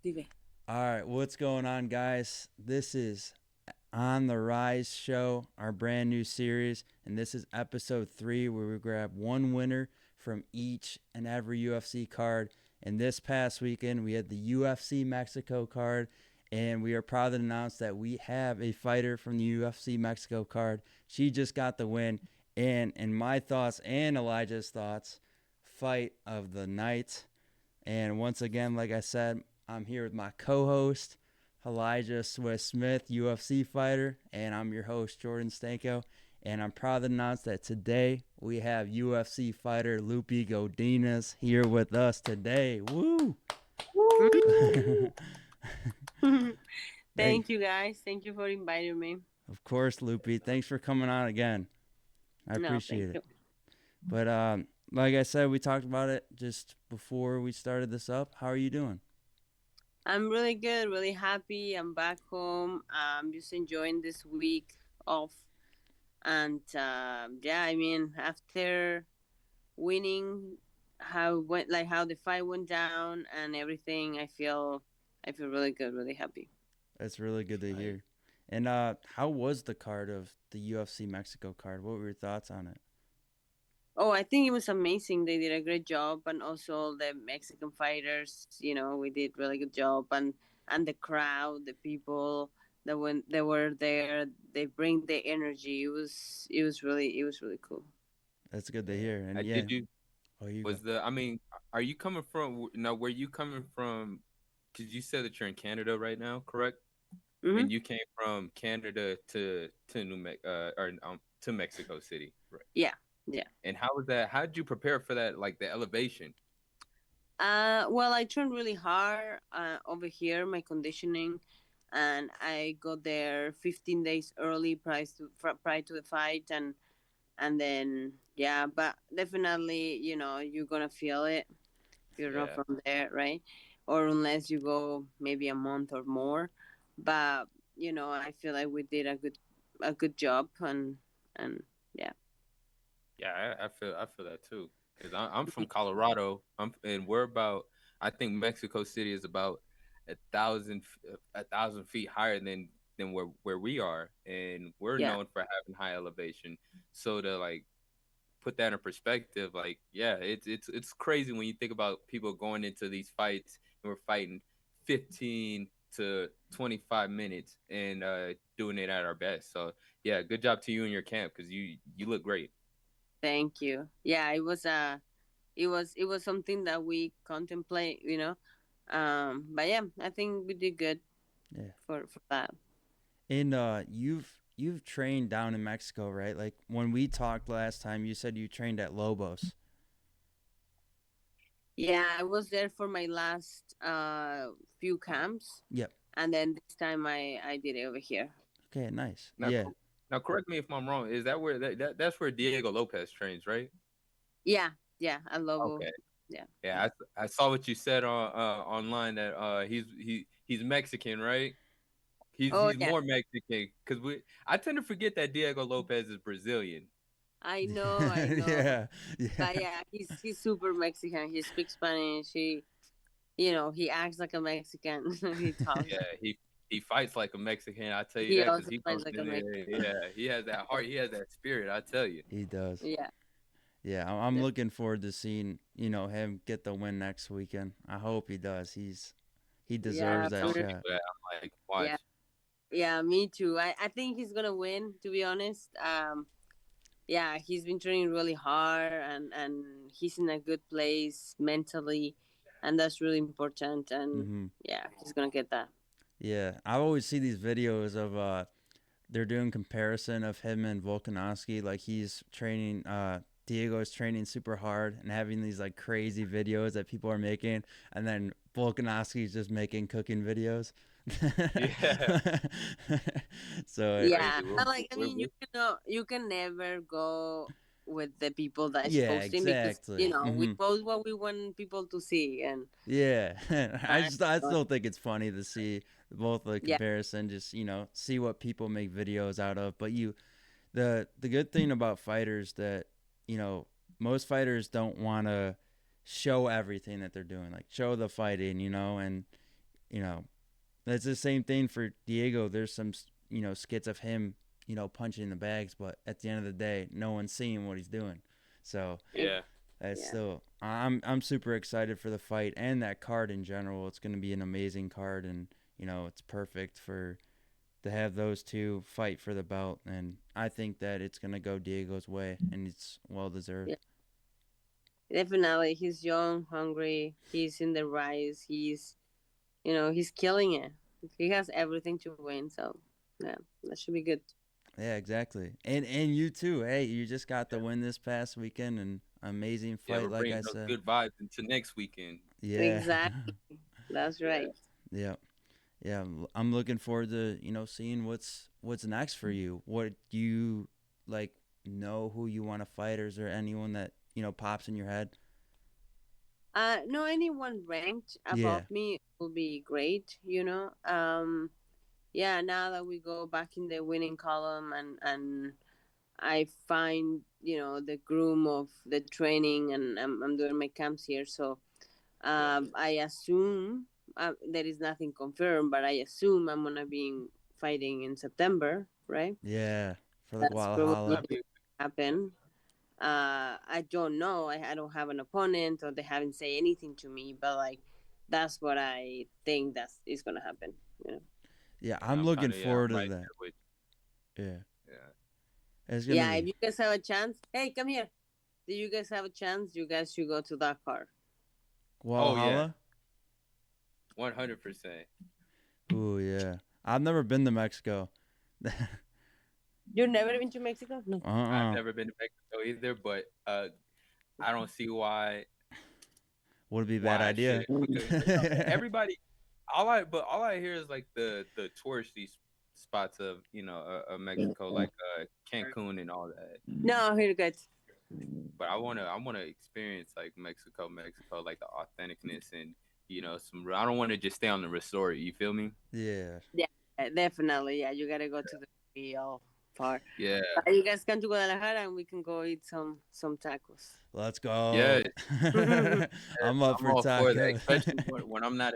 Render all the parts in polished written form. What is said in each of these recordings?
Dime. All right, what's going on, guys? This is On the Rise Show, our brand new series, and this is episode 3 where we grab one winner from each and every UFC card. And this past weekend, we had the UFC Mexico card, and we are proud to announce that we have a fighter from the UFC Mexico card. She just got the win, and in my thoughts and Elijah's thoughts, fight of the night. And once again, like I said, I'm here with my co-host, Elijah Swiss Smith, UFC fighter, and I'm your host, Jordan Stanko. And I'm proud to announce that today we have UFC fighter Loopy Godinez here with us today. Woo! Woo! Thank, Thank you guys. Thank you for inviting me. of course, Loopy. Thanks for coming on again. I No, thank appreciate it. you. But like I said, we talked about it just before we started this up. How are you doing? I'm really good, really happy. I'm back home. I'm just enjoying this week off. And yeah, I mean, after winning how the fight went down and everything, I feel really good, really happy. That's really good to Nice. hear. And how was the card of the UFC Mexico card? What were your thoughts on it? Oh, I think it was amazing. They did a great job, and also the Mexican fighters. We did really good job, and the crowd, the people that when they were there, they bring the energy. It was really cool. That's good to hear. And yeah, Did you oh, you go. was the I mean, are you coming from now? Where you coming from? Because you said that you're in Canada right now, correct? Hmm. And you came from Canada to to Mexico City, right? Yeah, yeah. And how was that? How did you prepare for that? Like the elevation? Well, I trained really hard over here, my conditioning, and I got there 15 days early prior to the fight, and then yeah, but definitely, you're gonna feel it if you're not Yeah, from there, right? Or unless you go maybe a month or more. But I feel like we did a good job, and yeah. yeah. I feel that too. Because I'm from Colorado. And we're about. I think Mexico City is about 1,000 feet higher than where we are, and we're Yeah. known for having high elevation. So to like put that in perspective, like yeah, it's crazy when you think about people going into these fights and we're fighting 15 to 25 minutes and doing it at our best. So yeah, good job to you and your camp because you look great. Thank you. Yeah, it was something that we contemplate, but yeah, I think we did good Yeah. for that. And you've trained down in Mexico, right? Like when we talked last time, you said you trained at Lobos. Yeah, I was there for my last few camps, Yep. and then this time I did it over here. Okay, nice. Now, Yeah. now correct me if I'm wrong. Is that where that's where Diego Lopez trains, right? Yeah, yeah, I love Okay. it. Yeah. Yeah, I saw what you said on online that he's Mexican, right? He's Oh he's yeah, more Mexican because we I tend to forget that Diego Lopez is Brazilian. I know. Yeah. But Yeah. yeah, he's super Mexican. He speaks Spanish. He acts like a Mexican. He talks. Yeah, he fights like a Mexican. I tell you He that because also he fights goes like a in Mexican. there. Yeah, he has that heart. He has that spirit. I tell you. He does. Yeah. Yeah, I'm looking forward to seeing, him get the win next weekend. I hope he does. He I've deserves Yeah. been that telling shot. people that. I'm like, Yeah. watch. Yeah. Me too. I think he's gonna win. To be honest. Yeah, he's been training really hard, and he's in a good place mentally, and that's really important. And Mhm. yeah, he's gonna get that. Yeah, I always see these videos of they're doing comparison of him and Volkanovski. Like he's training, Diego is training super hard and having these like crazy videos that people are making, and then Volkanovski's just making cooking videos. Yeah, So Yeah, crazy. but like I We're, mean, we're you can never go with the people that is yeah, posting, because exactly. we post what we want people to see, and Yeah, I I still think it's funny to see both the yeah, comparison, just see what people make videos out of. But the good thing about fighters that you know most fighters don't want to show everything that they're doing, like show the fighting, and you know, that's the same thing for Diego. There's some, skits of him, punching the bags, but at the end of the day, no one's seeing what he's doing. So Ex- Yeah. that's yeah. still, I'm super excited for the fight and that card in general. It's going to be an amazing card, and it's perfect for to have those two fight for the belt. And I think that it's going to go Diego's way, and it's well deserved. Yeah. Definitely, he's young, hungry. He's in the rise. He's killing it. He has everything to win. So, yeah, that should be good. Yeah, exactly. And you too. Hey, you just got the Yeah. win this past weekend, and amazing Yeah. fight, We're like bringing I those said. good vibes into next weekend. Yeah. Exactly. That's Yeah. right. Yeah. Yeah, I'm looking forward to seeing what's next for you. What do you like? Know who you want to fight, or is there anyone that pops in your head? No, anyone ranked above Yeah, me will be great. Yeah. Now that we go back in the winning column, and I find the groom of the training, and I'm doing my camps here, so Yeah. I assume there is nothing confirmed, but I assume I'm gonna be fighting in September, right? yeah, for the That's Guadalajara. probably That'd be yeah. happen. I don't know. I don't have an opponent, or they haven't said anything to me, but like that's what I think that is gonna happen. You know? Yeah, Yeah. I'm I'm looking kind of I'm forward to right that. there with Yeah, you. Yeah. it's gonna Yeah. If be you guys have a chance, hey, come here. Do you guys have a chance? You guys should go to Dakar. Oh yeah. Guadalajara. 100%. Ooh, yeah. I've never been to Mexico. You've never been to Mexico? No. I've Uh-uh. never been to Mexico either, but I don't see Would be a bad why I idea. shouldn't, because everybody all I hear is like the touristy spots of Mexico, like Cancun and all that. No, here, guys. But I wanna experience like Mexico, like the authenticness and some. I don't want to just stay on the resort. You feel me? Yeah. Yeah, definitely. Yeah, you gotta go to the real part. Yeah. You guys come to Guadalajara and we can go eat some tacos. Let's go. Yeah. I'm up I'm for all for that, tacos. especially when I'm not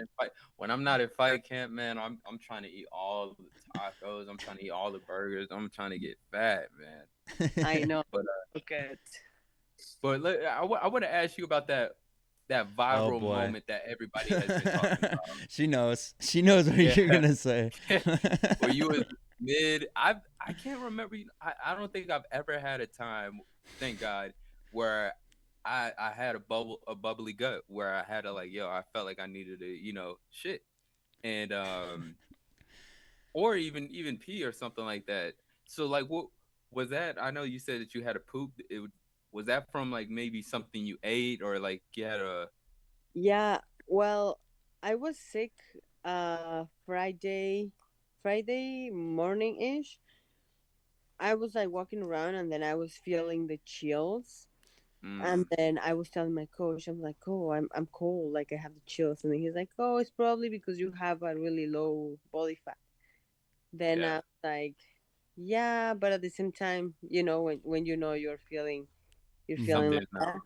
in fight camp, man. I'm trying to eat all the tacos. I'm trying to eat all the burgers. I'm trying to get fat, man. I know. But Okay. I want to ask you about that Oh viral boy. moment that everybody has been talking about. She knows. She knows what Yeah, you're gonna say. where you was mid. I can't remember. I don't think I've ever had a time, thank God, where I had a bubbly gut where I had to like, yo, I felt like I needed to, shit. And or even pee or something like that. So like what was that? I know you said that you had a poop. Was that from like maybe something you ate or like you had a Yeah. Well, I was sick. Friday morning ish. I was like walking around, and then I was feeling the chills. And mm, then I was telling my coach, I'm like, oh, I'm cold, like I have the chills. And then he's like, oh, it's probably because you have a really low body fat. Then I yeah, was like, yeah, but at the same time, when you're feeling like something's not that.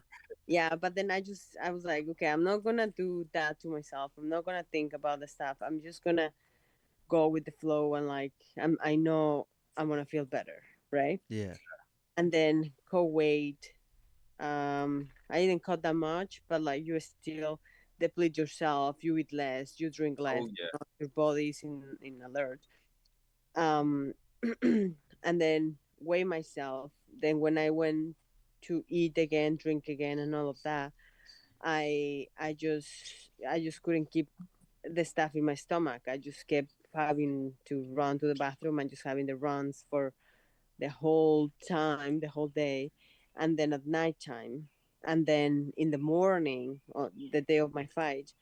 Yeah, but then I was like, okay, I'm not gonna do that to myself. I'm not gonna think about the stuff. I'm just gonna go with the flow, and like I know I'm gonna feel better, right? Yeah. And then co-weight. I didn't cut that much, but like you still deplete yourself. You eat less, you drink less. oh yeah. Your body's in alert. Um, and then weigh myself. Then when I went to eat again, drink again, and all of that, I just couldn't keep the stuff in my stomach. I just kept having to run to the bathroom and just having the runs for the whole time, the whole day, and then at nighttime, and then in the morning, the day of my fight,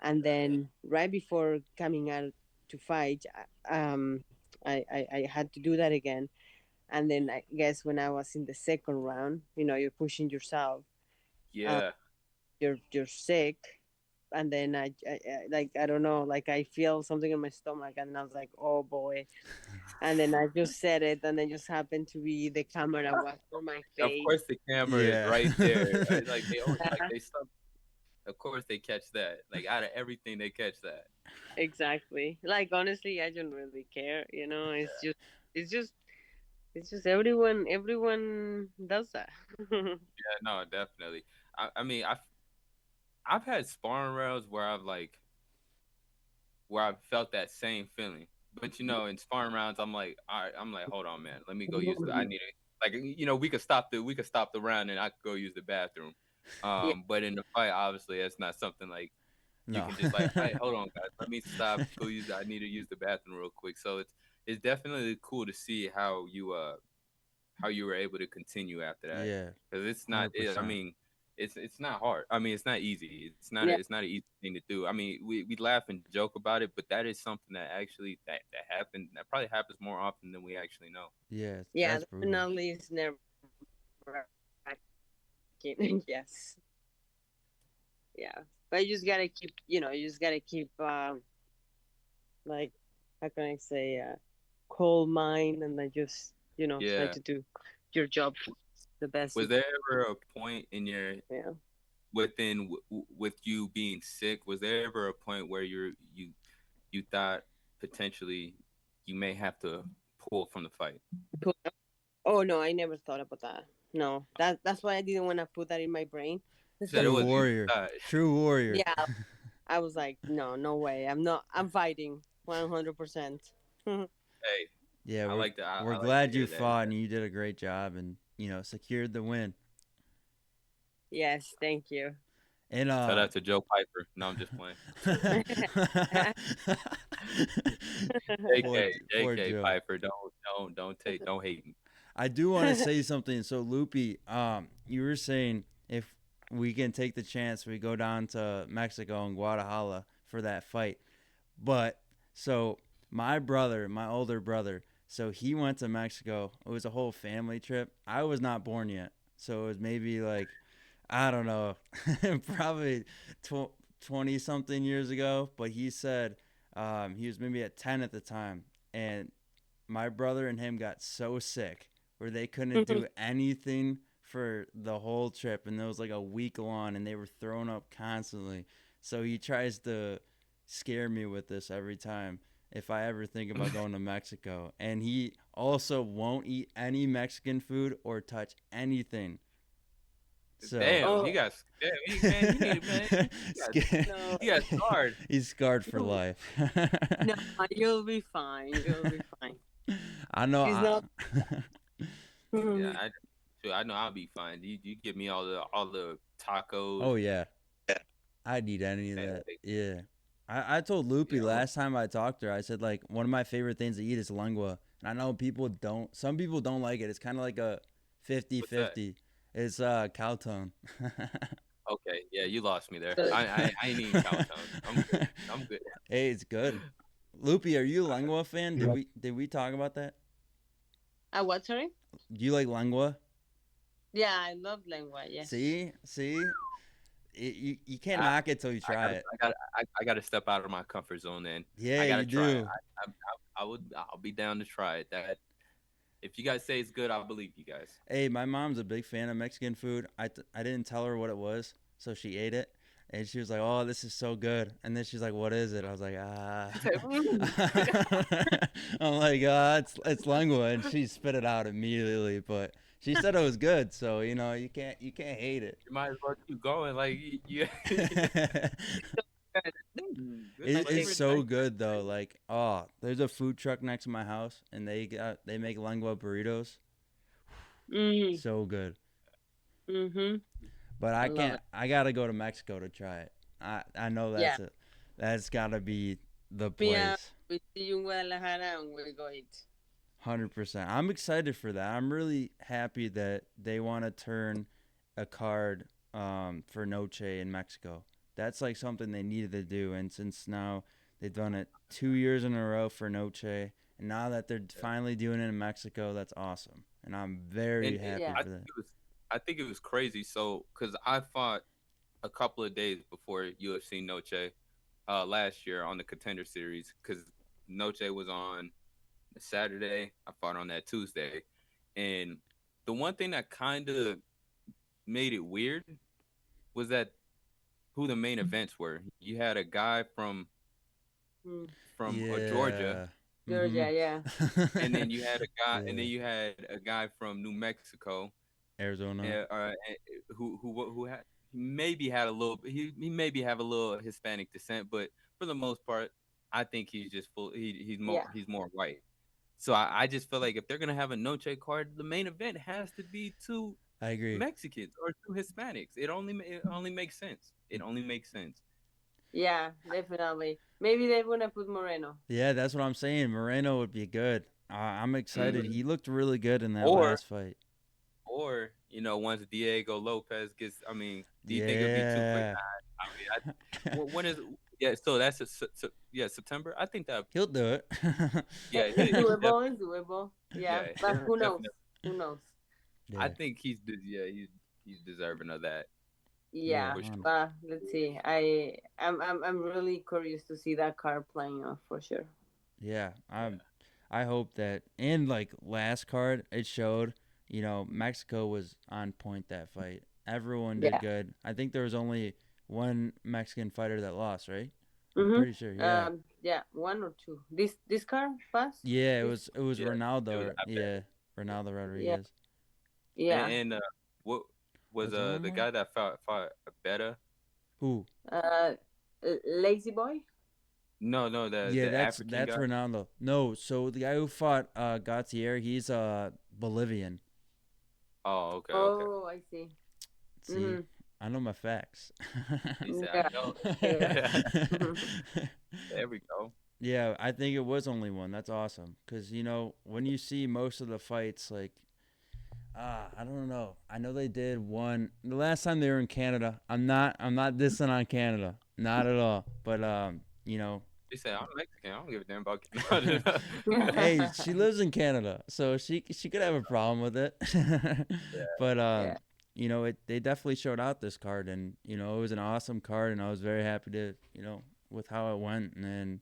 and then right before coming out to fight, I had to do that again. And then I guess when I was in the second round, you're pushing yourself, uh, Yeah. you're sick, and then like I don't know, like I feel something in my stomach, and I was like, oh boy. And then I just said it, and then just happened to be the camera was for my Of face. course, the camera is Yeah. right there. Like they always like they stop. Of course they catch that. Like out of everything, they catch that. Exactly. Like honestly, I don't really care. It's just, it's just everyone does that. Yeah, no, definitely. I mean, I've had sparring rounds where I've felt that same feeling. But in sparring rounds, I'm like, all right, I'm like, hold on, man, let me go use the. I need to we could stop the round and I could go use the bathroom. Yeah, But in the fight, obviously, it's not something like you No. can just like, hey, hold on, guys, let me stop, go use. I need to use the bathroom real quick. So it's definitely cool to see how you were able to continue after that Yeah, because it's not. I 100%. mean, it's not hard. I mean, it's not easy. yeah, It's not an easy thing to do. I mean, we laugh and joke about it, but that is something that actually that happened. That probably happens more often than we actually know. Yeah, yeah. that's brutal. Definitely, is nerve-wracking. Yes, yeah. But you just gotta keep, like, how can I say, cold mind, and then just try Yeah. to do your job the best Was you there ever a point in your can. with you being sick? Was there ever a point where you thought potentially you may have to pull from the fight? Put- Oh no, I never thought about that. No, that's why I didn't want to put that in my brain. You It's said it like, True wasn't even warrior. thought. True warrior. yeah, I was like, no, no way. I'm not. I'm fighting 100%. Hey, Yeah, I like that. we're I like to glad you hear that. fought and you did a great job and secured the win. Yes, thank you. And Tell that to Joe Piper. No, I'm just playing. poor poor JK Joe. Piper, don't hate me. I do want to say something. So Loopy, you were saying if we can take the chance, we go down to Mexico and Guadalajara for that fight. But so my brother, my older brother, so he went to Mexico. It was a whole family trip. I was not born yet, so it was maybe like I don't know, probably 20 something years ago. But he said he was maybe at 10 at the time, and my brother and him got so sick where they couldn't do anything for the whole trip, and it was like a week long, and they were throwing up constantly. So he tries to scare me with this every time if I ever think about going to Mexico. And he also won't eat any Mexican food or touch anything. So Damn, Oh man, you need man, no, you got scarred. he's scarred for no, life. no, you'll be fine. You'll be fine. I know. It's not. Yeah, I know I'll be fine. You give me all the tacos. Oh yeah, I'd eat any of Man, that. Yeah. I told Loopy yeah, last time I talked to her, I said like one of my favorite things to eat is lengua. And I know some people don't like it. It's kind of like a what's that? 50-50. It's cow tongue. Okay, yeah, you lost me there. I ain't eating cow tongue. I'm good. I'm good. Hey, it's good. Loopy, are you a lengua fan? Did we talk about that? What? Sorry. Do you like lengua? Yeah, I love lengua. Yes. See, you can't I, knock it till you I try gotta it. I gotta step out of my comfort zone. Then Yeah, I gotta you try it. do. I'll be down to try it. That if you guys say it's good, I'll believe you guys. Hey, my mom's a big fan of Mexican food. I didn't tell her what it was, so she ate it. And she was like, "Oh, this is so good." And then she's like, "What is it?" I was like, "Ah." She said, "Mm." I'm like, it's lengua," and she spit it out immediately. But she said it was good, so you can't hate it. You might as well keep going. Like good It's flavor. so good though. Like, oh, there's a food truck next to my house, and they make lengua burritos. Mhm. So good. Mhm. But I I love can't. it. I gotta go to Mexico to try it. I know Yeah. that's it. That's gotta be the Yeah. place. We see you in Guadalajara and we go eat. 100%. I'm excited for that. I'm really happy that they want to turn a card for Noche in Mexico. That's like something they needed to do. And since now they've done it 2 years in a row for Noche, and now that they're finally doing it in Mexico, that's awesome. And I'm very And happy Yeah. I for think that. it was I think it was crazy. So because I fought a couple of days before UFC Noche last year on the Contender Series because Noche was on Saturday. I fought on that Tuesday, and the one thing that kind of made it weird was that who the main events were. You had a guy Mm. from Georgia, Yeah. Georgia, Mhm. yeah. and then you had a guy, and then Yeah. you had a guy from New Mexico, Arizona. who had he maybe had a little he maybe have a little Hispanic descent, but for the most part, I think he's just full. Yeah. He's more white. So I just feel like if they're gonna have a Noche card, the main event has to be two I agree. Mexicans or two Hispanics. It only makes sense. It only makes sense. Yeah, definitely. Maybe they're gonna put Moreno. Yeah, that's what I'm saying. Moreno would be good. I'm excited. Hmm. He looked really good in that Or last fight. once Diego Lopez gets, I mean, do you think it'll be too quick? Yeah. I mean, when is yeah? So that's yeah, September. I think that He'll do it. yeah, It's he'll doable. definitely It's doable. Yeah, yeah, but he'll who knows? definitely. Who knows? I Yeah. think yeah, he's deserving of that Yeah. Yeah, for sure. let's see. I'm really curious to see that card playing off for sure. Yeah. Yeah. I hope that, and like last card it showed, Mexico was on point that fight. Everyone did Yeah. good. I think there was only one Mexican fighter that lost, right? I'm Mhm. pretty sure. Yeah. Yeah, one or two. This card pass. Yeah, it This. was Yeah, it was. Ronaldo. I bet. Yeah, Ronaldo Yeah. Rodriguez. Yeah. And what was Was there one the more? guy that fought better? Who? Uh, Lazy boy. No, Yeah, the African that's guy. Ronaldo. No, so the guy who fought Gautier, he's Bolivian. Oh, okay, okay. Oh, I see. See, Mhm. I know my facts. He said, "I Yeah. know." Yeah. Mhm. There we go. Yeah, I think it was only one. That's awesome. Cause when you see most of the fights, like I don't know. I know they did one the last time they were in Canada. I'm not dissing on Canada, not at all. But you know, He said, "I'm Mexican. I don't give a damn about." No. hey, she lives in Canada, so she could have a problem with it. But Yeah. they definitely showed out this card, and it was an awesome card, and I was very happy to with how it went, and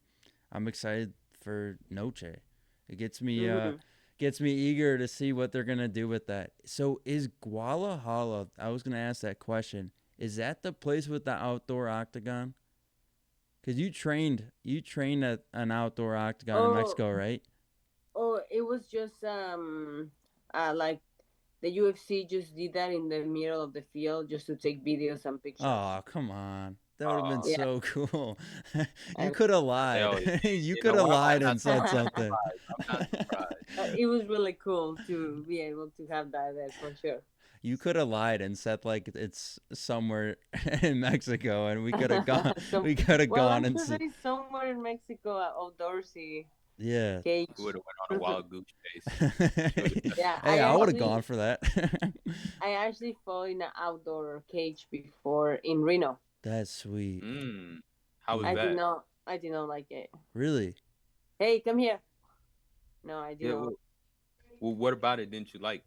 I'm excited for Noche. It Mhm. gets me eager to see what they're gonna do with that. So is Guadalajara? I was gonna ask that question. Is that the place with the outdoor octagon? Cause you trained at an outdoor octagon in Oh, Mexico, right? it was just like the UFC just did that in the middle of the field just to take videos and pictures. Oh, come on. That would have been Oh, Yeah. so cool. You And could have hell lied. yeah! You You could know have what? lied I'm not and said something. surprised. I'm not surprised. it was really cool to be able to have that there for sure. You could have lied and said like it's somewhere in Mexico, and we could have gone. So, We could have well, gone I'm and sure there is somewhere in Mexico outdoorsy yeah. We would cage. have went on a wild goose chase. She would have. Yeah, Hey, I would have gone for that. I actually fought in an outdoor cage before in Reno. That's sweet. How was Mm, that? I did not like it. really? Hey, come here. No, I did Yeah. not. What about it didn't you like?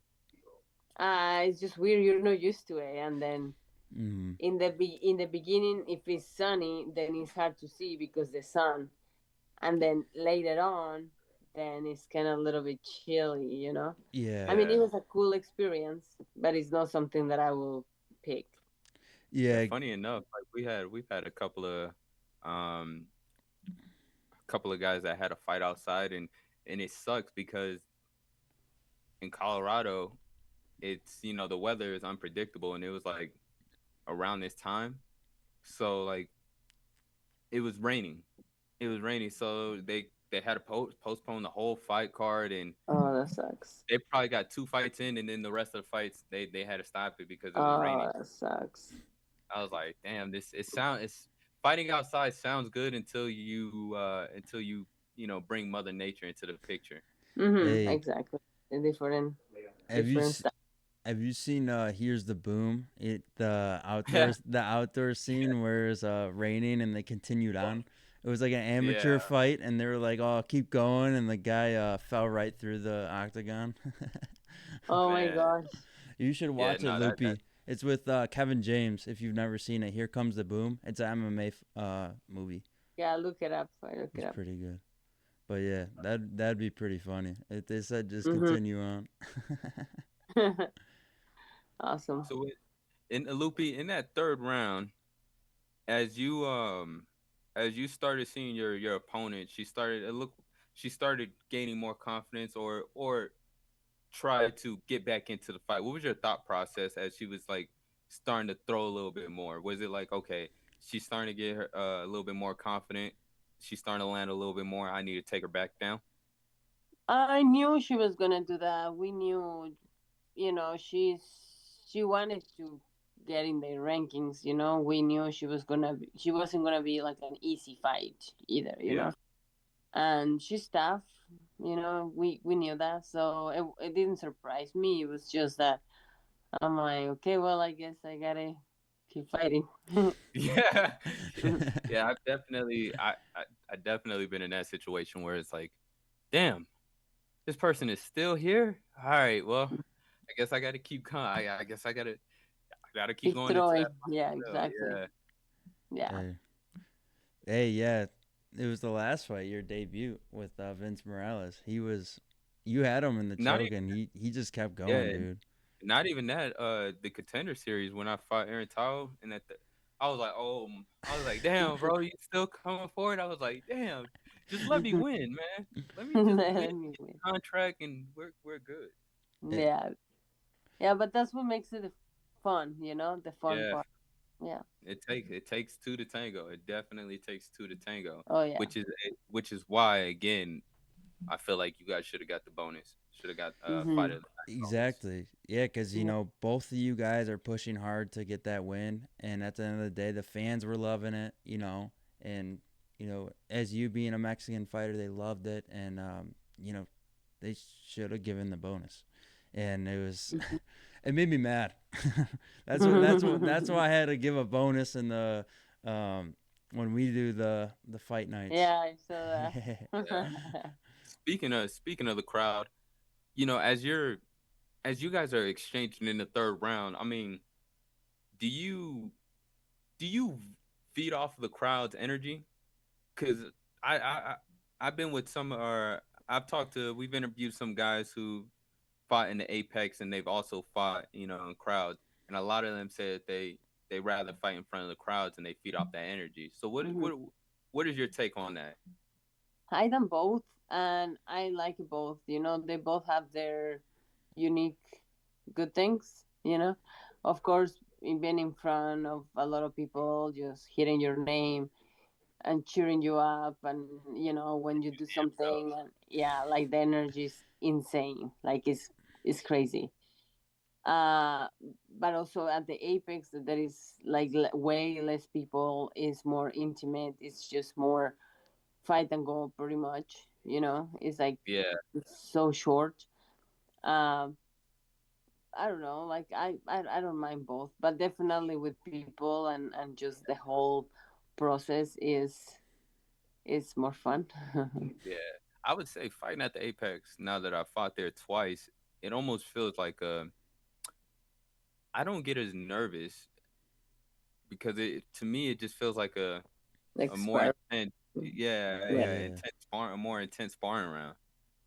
It's just weird. You're not used to it, and then Mm, in the beginning, if it's sunny, then it's hard to see because the sun, and then later on, then it's kind of a little bit chilly. I yeah. mean, Yeah. it was a cool experience, but it's not something that I will pick. Yeah. Yeah. Funny enough, like we've had um a couple of guys that had a fight outside, and it sucks because in Colorado it's the weather is unpredictable, and it was like around this time, so like it was raining. It was raining, so they had to postpone the whole fight card, and Oh, that sucks. they probably got two fights in, and then the rest of the fights they had to stop it because it was raining. Oh, that sucks. I was like, damn, it's fighting outside sounds good until you bring Mother Nature into the picture. Hey, Exactly. A different, have you different s- stuff. have you seen Here's the Boom? Yeah, The outdoor scene where it's raining and they continued on. It was like an amateur yeah, fight and they were like, "Oh, keep going," and the guy fell right through the octagon. Oh my man, gosh. You should yeah, watch it, no, that Loopy. It's with Kevin James. If you've never seen it, Here Comes the Boom. It's an MMA movie. Yeah, look it up. I look it It's up. pretty good. But yeah, that'd be pretty funny if they said just Mm-hmm. continue on. Awesome. so in Loopy in that third round, as you started seeing your opponent, she started gaining more confidence, or try to get back into the fight. What was your thought process as she was like starting to throw a little bit more? Was it like, okay, she's starting to get her a little bit more confident, she's starting to land a little bit more, I need to take her back down? I knew she was gonna do that. We knew, she wanted to get in the rankings. We knew she wasn't gonna be like an easy fight either. Yeah. And she's tough. We knew that, so it didn't surprise me. It was just that I'm like, okay, well, I guess I gotta keep fighting. Yeah. Yeah, I definitely been in that situation where it's like, damn, this person is still here. All right, well, I guess I got to keep going. I guess I gotta keep Keep going into that throwing. Yeah, fight still. exactly. Yeah. Yeah. Hey, hey, yeah, it was the last fight, your debut with Vince Morales. You had him in the Not choke, even and he just kept going, yeah, dude. not even that. The Contender Series when I fought Aaron Tao, and I was like, oh, I was like, damn, bro, you still coming forward? I was like, damn, just let me win, man. Let me just win, get Anyway. the contract, and we're good. It, Yeah. Yeah, but that's what makes it fun, the fun Yeah, part. Yeah. it takes two to tango. It definitely takes two to tango, Oh yeah. which is why again I feel like you guys should have got the bonus. Should have got fight Mhm. of the night bonus. exactly. Yeah, because Yeah. both of you guys are pushing hard to get that win, and at the end of the day, the fans were loving it. And as you being a Mexican fighter, they loved it, and they should have given the bonus, and it was. It made me mad. That's why I had to give a bonus in the um, when we do the fight nights. Yeah, I saw Yeah. that. Speaking of the crowd, as you guys are exchanging in the third round, I mean, do you do you feed off of the crowd's energy? Because I I I- I've been with some or we've interviewed some guys who fought in the apex and they've also fought in crowds, and a lot of them said they rather fight in front of the crowds and they feed off that energy. So Mhm. what is your take on that? I done both, and I like both. They both have their unique good things. Of course, being in front of a lot of people, just hearing your name and cheering you up, and when you do something, and yeah, like the energy is insane. Like it's crazy. uh but also at the apex there is like way less people, is more intimate, it's just more fight and go pretty much. It's like Yeah, it's so short. um I don't know, like I don't mind both, but definitely with people and just the whole process is more fun. yeah. I would say fighting at the apex. Now that I fought there twice, it almost feels like I don't get as nervous because it to me it just feels like Like a more spark. intense, yeah, Yeah. yeah, Yeah. intense sparring, a more intense sparring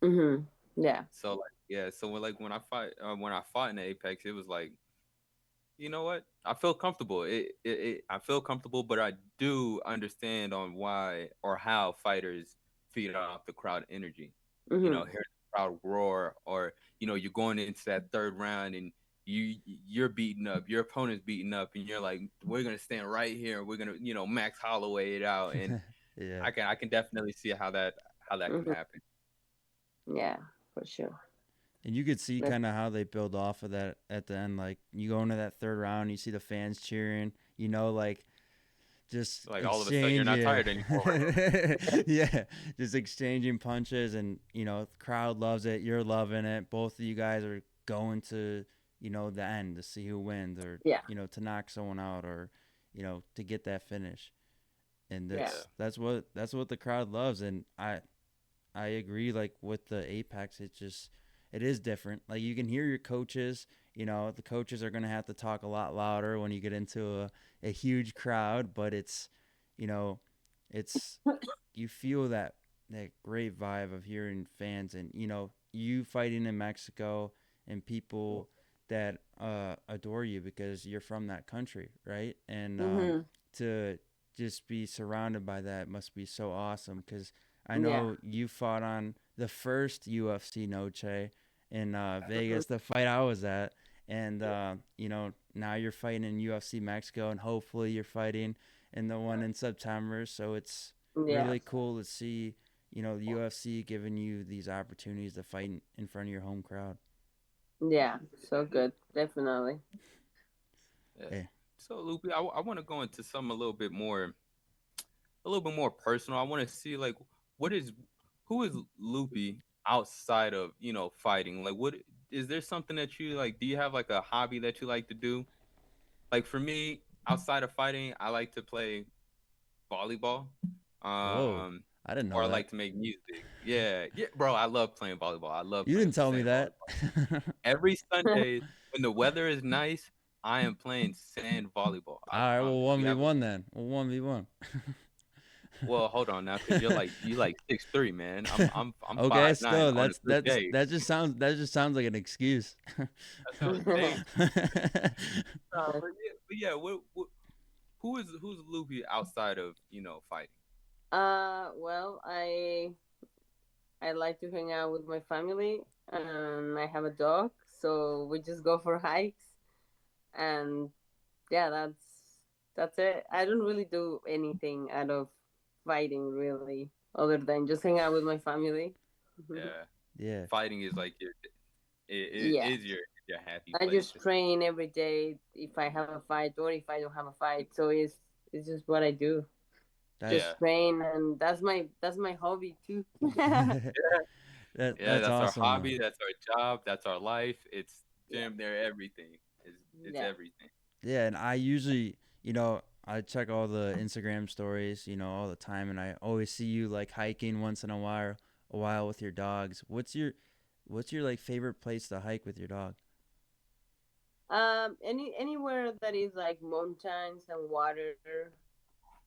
round. Yeah. So like yeah, so when I fought in the apex, it was like, you know what? I feel comfortable. I feel comfortable, but I do understand on why or how fighters feed off the crowd energy. Hmm. Hear the crowd roar, or you're going into that third round and you're beating up, your opponent's beating up, and you're like, we're gonna stand right here, we're gonna Max Holloway it out, and Yeah. I can definitely see how that can Hmm. happen. Yeah, for sure. And you could see That's, kind of how they build off of that at the end. Like you go into that third round, you see the fans cheering. Like just Like all of a sudden, you're not exchanging, tired anymore. yeah, just exchanging punches, and the crowd loves it. You're loving it. Both of you guys are going to the end to see who wins, or yeah. to knock someone out, or to get that finish. And Yeah. Yeah, that's what the crowd loves. And I agree. Like with the Apex, it is different. Like you can hear your coaches. The coaches are gonna have to talk a lot louder when you get into a huge crowd. But you know, it's you feel that great vibe of hearing fans, and you fighting in Mexico and people that adore you because you're from that country, right? And Hmm. to just be surrounded by that must be so awesome. Because I Yeah. know you fought on the first UFC Noche in Mhm. Vegas, the fight I was at, and you know, now you're fighting in UFC Mexico, and hopefully you're fighting in the one in September. So it's Yeah. really cool to see, you know, the UFC giving you these opportunities to fight in front of your home crowd. Yeah. So good. Definitely. Yeah. Hey, So Loopy, I want to go into something a little bit more personal. I want to see like what is who is Loopy outside of fighting? Like, what is there something that you like? Do you have like a hobby that you like to do? Like for me, outside of fighting, I like to play volleyball. whoa, Um, I didn't or know I that. like to make music. Yeah, yeah, bro. I love playing volleyball. I love You playing didn't tell me sand that. volleyball. Every Sunday when the weather is nice, I am playing sand volleyball. I All right, well, promise. one We v have a one then. Well, 1v1. well, hold on now, because you like 6'3", man. I'm Okay, 5'9" still, on a good day. that just sounds like an excuse. That's what I was saying. But yeah, who's Loopy outside of fighting? well, I like to hang out with my family, and I have a dog, so we just go for hikes, and yeah, that's it. I don't really do anything out of fighting really, other than just hang out with my family. Yeah, Yeah, fighting is like it Yeah, is your happy I place. just train every day if I have a fight or if I don't have a fight. So it's just what I do. that's Yeah, Just train, and that's my hobby too. yeah, that's that's our awesome though. hobby, that's our job, that's our life. It's Yeah, damn near everything. It's yeah. everything. Yeah, and I usually, you know, I check all the Instagram stories, you know, all the time, and I always see you like hiking once in a while with your dogs. What's your like favorite place to hike with your dog? Anywhere that is like mountains and water.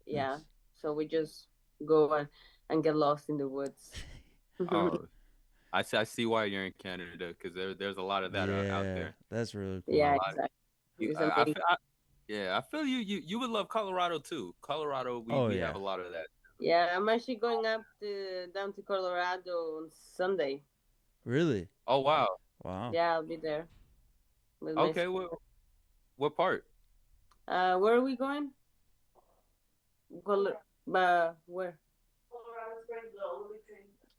Yeah. Nice. So we just go and get lost in the woods. Oh, I see why you're in Canada because there's a lot of that out Yeah, there. that's really A Yeah, cool. lot. exactly. You, It's amazing. yeah, I feel you would love Colorado too. Colorado, Oh we have yeah, a lot of that. Yeah, I'm actually going down to Colorado on Sunday. really? Oh wow. Wow. Yeah, I'll be there with my Okay, son. what part? Where are we going? Where?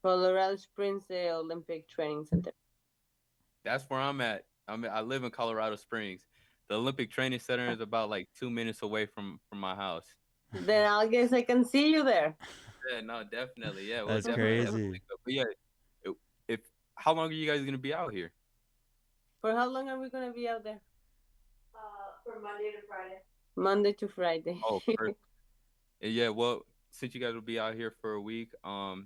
Colorado Springs, the Olympic Training Center. That's where I'm at. I live in Colorado Springs. The Olympic Training Center is about like 2 minutes away from my house. Then I guess I can see you there. Yeah, no, definitely. Yeah, we'll That's definitely crazy. link up. But yeah, if how long are you guys gonna be out here? For how long are we gonna be out there? Monday to Friday. Oh, perfect. Yeah, well, since you guys will be out here for a week,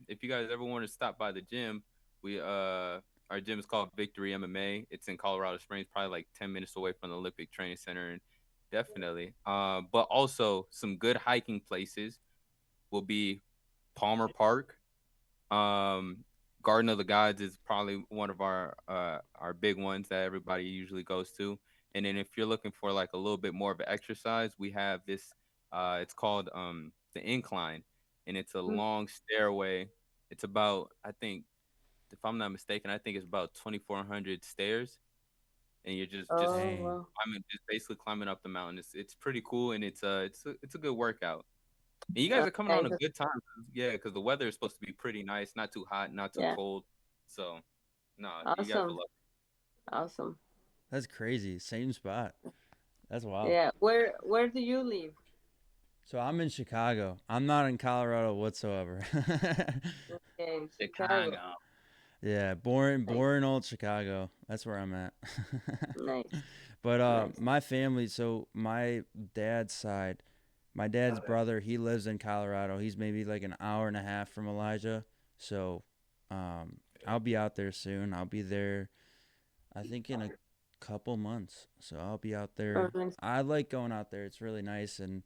if you guys ever want to stop by the gym, we our gym is called Victory MMA. It's in Colorado Springs, probably like 10 minutes away from the Olympic Training Center, and definitely. But also some good hiking places will be Palmer Park. Um, Garden of the Gods is probably one of our big ones that everybody usually goes to. And then if you're looking for like a little bit more of an exercise, we have this. It's called the Incline, and it's a long stairway. It's about I think if I'm not mistaken, I think it's about 2,400 stairs, and you're just Oh Dang. well, climbing, just basically climbing up the mountain. It's pretty cool, and it's a good workout. And you guys are coming on okay, a good time. Yeah, because the weather is supposed to be pretty nice, not too hot, not too yeah, cold. So, no, you guys will awesome, love awesome. That's crazy. Same spot. That's wild. Yeah, where do you live? So I'm in Chicago. I'm not in Colorado whatsoever. Okay, in it. Chicago. Chicago. Yeah, Nice, boring old Chicago. That's where I'm at. nice, But nice. my family, so my dad's side, my dad's brother, he lives in Colorado. He's maybe like an hour and a half from Elijah. So I'll be out there soon. I'll be there I think in a couple months. So I'll be out Oh, there. nice. I like going out there. It's really nice, and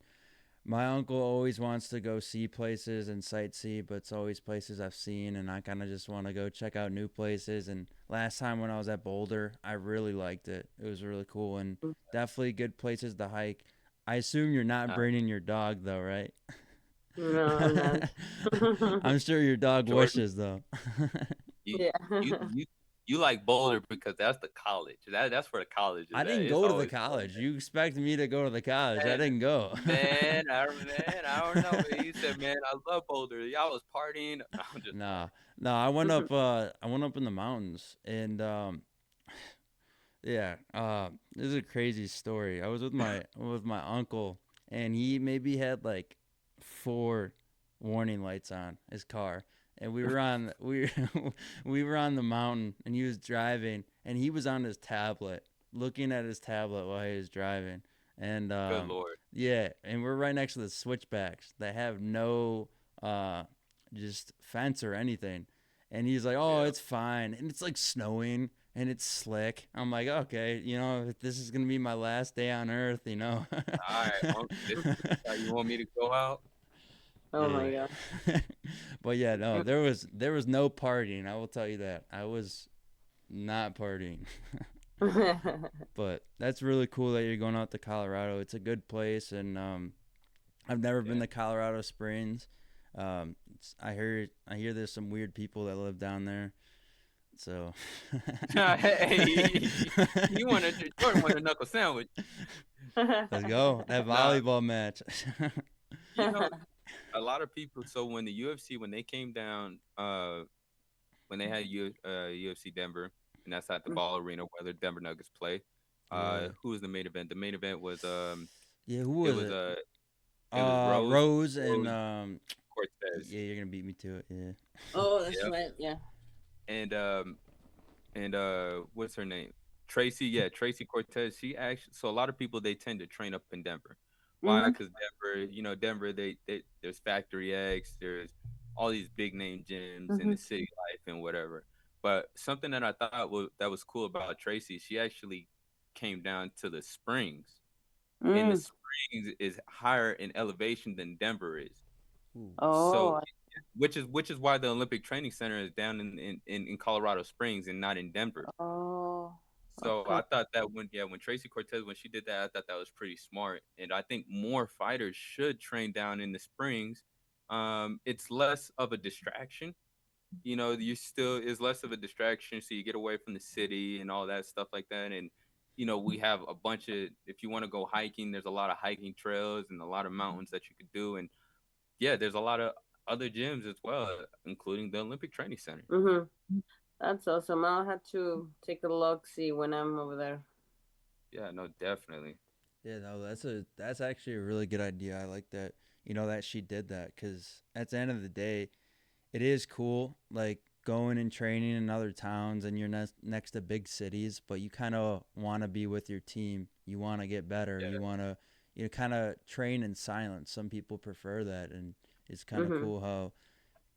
my uncle always wants to go see places and sightsee, but it's always places I've seen, and I kind of just want to go check out new places. And last time when I was at Boulder, I really liked it. It was really cool and definitely good places to hike. I assume you're not Uh, bringing your dog though, right? No, I'm not. I'm sure your dog Jordan, wishes though. you Yeah. you you you like Boulder because that's the college. That's where the college I is at. didn't It's go to the always fun. college. You expect me to go to the college? I Man, didn't go. man, I don't know. He said, "Man, I love Boulder. Y'all was partying." I'm just Nah, no, I went up. I went up in the mountains, and yeah, this is a crazy story. I was with my uncle, and he maybe had like four warning lights on his car, and we were on the mountain, and he was driving, and he was on his tablet, looking at his tablet while he was driving, and good lord. yeah, and we're right next to the switchbacks that have no uh just fence or anything, and he's like, "Oh, Yeah. it's fine," and it's like snowing and it's slick. I'm like, okay, if this is gonna be my last day on Earth, All right, this is how you want me to go out? Oh Oh Yeah. my man. god. But yeah, no, there was no partying. I will tell you that. I was not partying. But that's really cool that you're going out to Colorado. It's a good place, and I've never been Yeah. to Colorado Springs. I hear there's some weird people that live down there. So Hey, you want to Jordan want a knuckle sandwich? let's go. That Nah, volleyball match. you know, a lot of people. So when the UFC when they came down, when they had UFC Denver, and that's at the Ball Arena where the Denver Nuggets play. Yeah. Who was the main event? The main event was Yeah, who it was was it? it was Rose and Rose Cortez. yeah, you're gonna beat me to it. Yeah. Oh, that's Yep. right. Yeah. And what's her name? Tracy, yeah, Tracy Cortez. She actually, so a lot of people they tend to train up in Denver. Why? Mhm. Because Denver, Denver, they there's Factory X, there's all these big name gyms in the Mhm. city life and whatever. But something that I thought that was cool about Tracy, she actually came down to the Springs, and the Mm. Springs is higher in elevation than Denver is. Ooh. So, Oh. which is why the Olympic Training Center is down in Colorado Springs and not in Denver. Oh. So Okay. I thought that when Tracy Cortez when she did that, I thought that was pretty smart, and I think more fighters should train down in the Springs. It's less of a distraction. You still is less of a distraction, so you get away from the city and all that stuff like that. And we have a bunch of if you want to go hiking, there's a lot of hiking trails and a lot of mountains that you could do, and yeah, there's a lot of other gyms as well, including the Olympic Training Center. Mhm. That's awesome. I'll have to take a look, see when I'm over there. Yeah, no, definitely. Yeah, no, that's actually a really good idea. I like that. That she did that because at the end of the day, it is cool, like going and training in other towns and you're next to big cities, but you kind of want to be with your team. You want to get better. Yeah, You want to, kind of train in silence. Some people prefer that, and it's kind of Mhm. cool how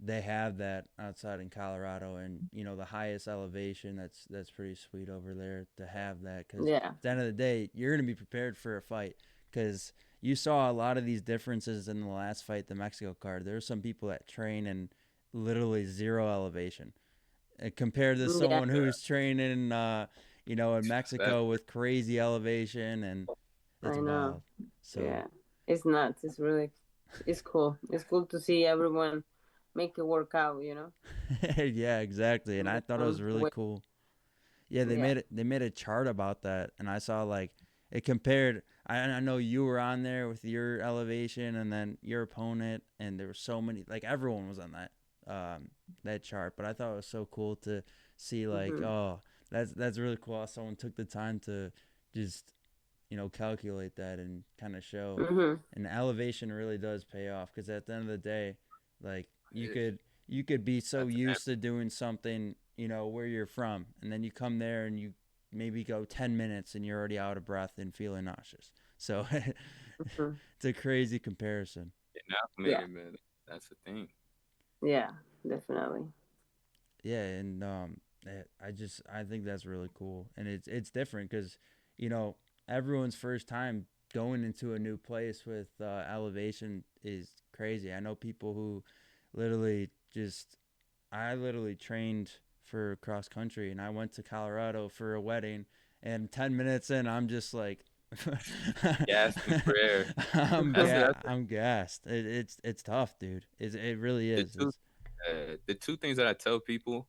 they have that outside in Colorado, and the highest elevation. That's pretty sweet over there to have that, because Yeah. at the end of the day, you're gonna be prepared for a fight, because you saw a lot of these differences in the last fight, the Mexico card. There are some people that train in literally zero elevation, compared to Yeah. someone who's training, in that Mexico with crazy elevation, and it's I know. wild. So Yeah. It's nuts. It's cool. It's cool to see everyone make it work out. yeah, exactly, and In I their thought it was own really way. cool. Yeah, they Yeah. made it. They made a chart about that, and I saw like it compared. I know you were on there with your elevation, and then your opponent, and there were so many. Like everyone was on that chart. But I thought it was so cool to see. Like, Mhm. oh, that's really cool. How someone took the time to just calculate that and kind of show. Mhm. And elevation really does pay off, because at the end of the day, like you is could be so that's used to doing something, where you're from, and then you come there and you maybe go 10 minutes and you're already out of breath and feeling nauseous. So Mhm. it's a crazy comparison. Yeah. acclimated, man. That's the thing. Yeah. Definitely. Yeah, and I think that's really cool, and it's different because everyone's first time going into a new place with elevation is crazy. I know people who literally just I literally trained for cross country, and I went to Colorado for a wedding, and 10 minutes in I'm just like Gasping for air. That's I'm gassed. It's tough, dude. It really the is. two It's the two things that I tell people,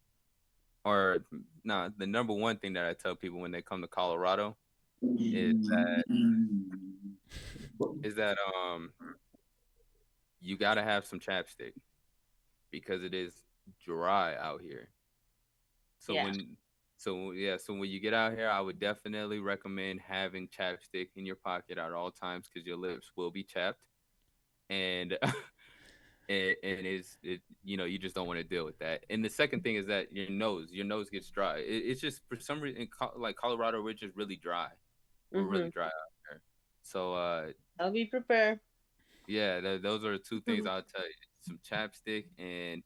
or nah, the number one thing that I tell people when they come to Colorado is that you gotta have some chapstick because it is dry out here. So Yeah. when so when you get out here, I would definitely recommend having chapstick in your pocket at all times because your lips will be chapped, and and you just don't want to deal with that. And the second thing is that your nose gets dry. It's just for some reason, like Colorado, we're just really dry. We're really Mm-hmm. dry out here. So I'll be prepared. yeah, those are the two things I'll tell you: some chapstick, and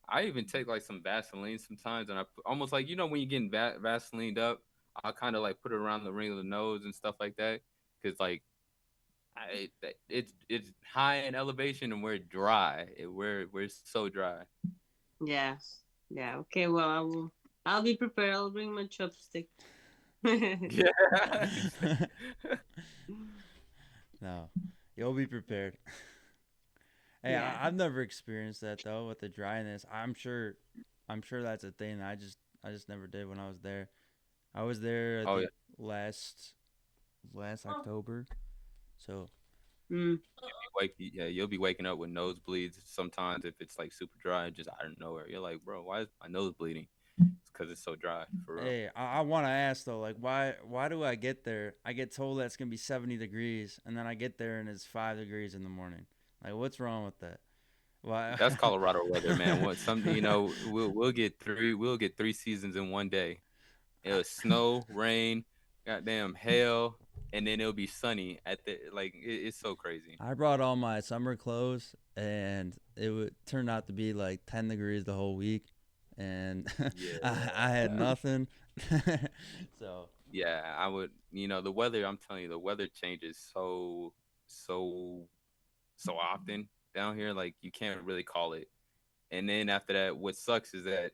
I even take like some Vaseline sometimes, and almost like when you're getting Vaselined up, I'll kind of like put it around the ring of the nose and stuff like that, because like it's high in elevation and we're dry. We're so dry. Yeah. Yeah. Okay. Well, I'll be prepared. I'll bring my chopstick. Yeah. no. You'll be prepared. Hey, Yeah. I've never experienced that though with the dryness. I'm sure that's a thing. I just never did when I was there. I was there I Oh yeah. think last October. So Mm. Yeah, you'll be waking up with nosebleeds sometimes if it's like super dry, just out of nowhere. You're like, bro, why is my nose bleeding? It's because it's so dry, for real. hey, I want to ask though, like why do I get there? I get told that it's gonna be 70 degrees, and then I get there and it's 5 degrees in the morning. Like what's wrong with that? Why? That's Colorado weather, man. What some we'll get three seasons in one day. It'll snow, rain, goddamn hail, and then it'll be sunny at the like it's so crazy. I brought all my summer clothes, and it would turn out to be like 10 degrees the whole week, and Yeah. I had nothing. So Yeah, I would, the weather, I'm telling you, the weather changes so so often down here, like you can't really call it. And then after that, what sucks is that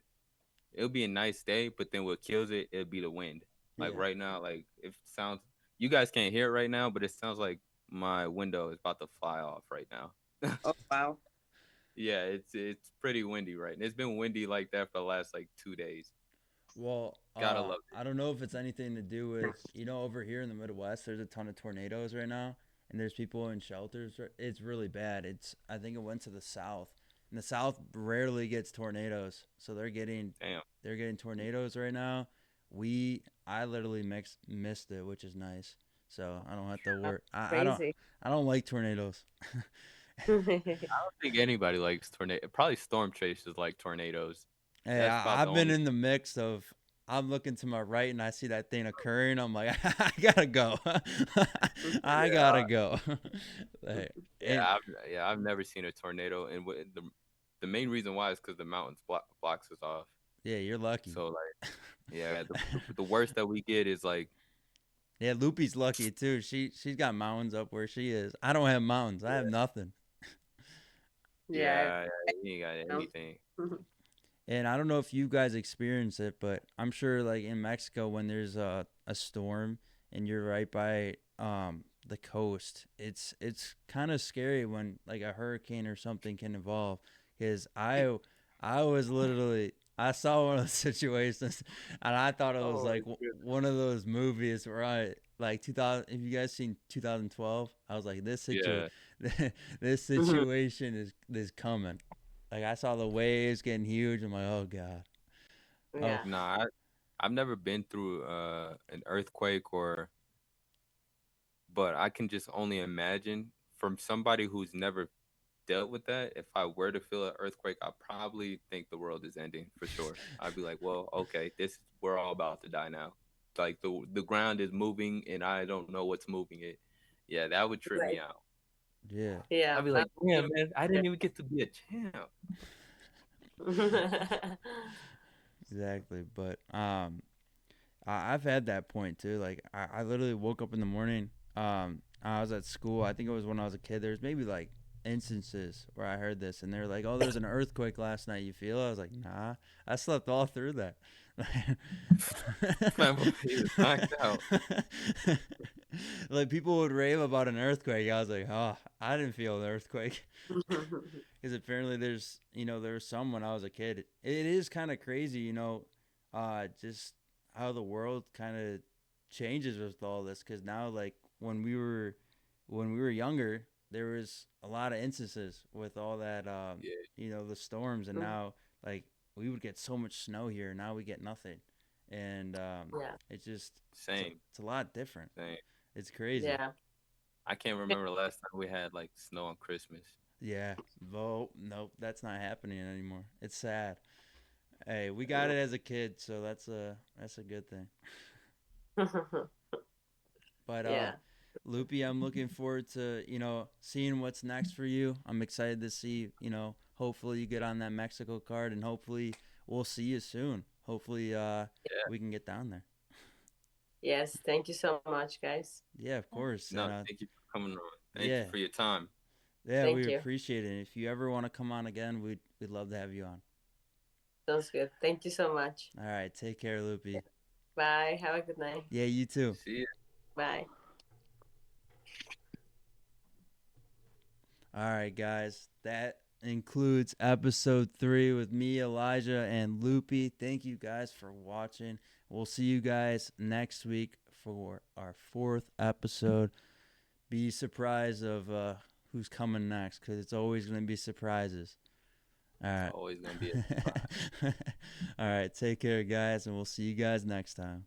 it'll be a nice day, but then what kills it, it'll be the wind. Like yeah. right now, like if it sounds, you guys can't hear it right now, but it sounds like my window is about to fly off right now. Oh wow. Yeah, it's pretty windy right now. It's been windy like that for the last like 2 days. Well, Gotta love it. I don't know if it's anything to do with over here in the Midwest. There's a ton of tornadoes right now, and there's people in shelters. It's really bad. I think it went to the South, and the South rarely gets tornadoes, so Damn. they're getting tornadoes right now. I literally missed it, which is nice. So I don't have to That's worry. crazy. I don't like tornadoes. I don't think anybody likes tornado. Probably storm chasers like tornadoes. Hey, That's about the I've been only. in the mix of I'm looking to my right and I see that thing occurring. I'm like, I gotta go. I Yeah, gotta go. Like, yeah, and I've never seen a tornado, and the main reason why is because the mountains blocks us off. yeah, you're lucky. So like, yeah, the worst that we get is like, Yeah, Loopy's lucky too. She's got mountains up where she is. I don't have mountains. I have yeah, nothing. Yeah. yeah, you ain't got No. anything. And I don't know if you guys experience it, but I'm sure like in Mexico when there's a storm and you're right by the coast, it's kind of scary when like a hurricane or something can involve because I was literally I saw one of those situations and I thought it was Oh, like one of those movies where I like 2000 if you guys seen 2012 I was like yeah. this situation is coming like I saw the waves getting huge. I'm like, oh god. Oh, Yeah. Nah, I've never been through an earthquake but I can just only imagine from somebody who's never dealt with that. If I were to feel an earthquake, I probably think the world is ending for sure. I'd be like, well, okay, we're all about to die now. Like the ground is moving and I don't know what's moving it. Yeah, that would trip me Right. out. yeah. Yeah. I'd be like, yeah, man, I didn't even get to be a champ. Exactly. But I've had that point too. Like I literally woke up in the morning. I was at school. I think it was when I was a kid. There's maybe like instances where I heard this, and they're like, "Oh, there's an earthquake last night. You feel?" I was like, "Nah, I slept all through that." My boy, he was knocked out. Like people would rave about an earthquake. I was like, "Oh, I didn't feel an earthquake." Because apparently there's, there was some when I was a kid. It is kind of crazy, just how the world kind of changes with all this. Because now, like when we were younger, there was a lot of instances with all that, Yeah, the storms, and now like we would get so much snow here. Now we get nothing, and Yeah. it's just same, it's a lot different. same. It's crazy. Yeah. I can't remember the last time we had like snow on Christmas. Yeah. Well, nope, that's not happening anymore. It's sad. Hey, we got it as a kid, so that's a good thing. But Yeah. Loopy, I'm looking forward to, seeing what's next for you. I'm excited to see, hopefully you get on that Mexico card, and hopefully we'll see you soon. Hopefully Yeah. we can get down there. Yes. Thank you so much, guys. Yeah, of course. No, And thank you for coming on. Thank you yeah. for your time. Yeah, we Thank you. appreciate it. If you ever want to come on again, we'd love to have you on. Sounds good. Thank you so much. All right, take care, Loopy. Bye. Have a good night. Yeah, you too. See ya. Bye. All right, guys. That includes episode 3 with me, Elijah, and Loopy. Thank you guys for watching. We'll see you guys next week for our 4th episode. Be surprised of who's coming next, because it's always going to be surprises. All It's right. always gonna be a surprise. All right. Take care, guys, and we'll see you guys next time.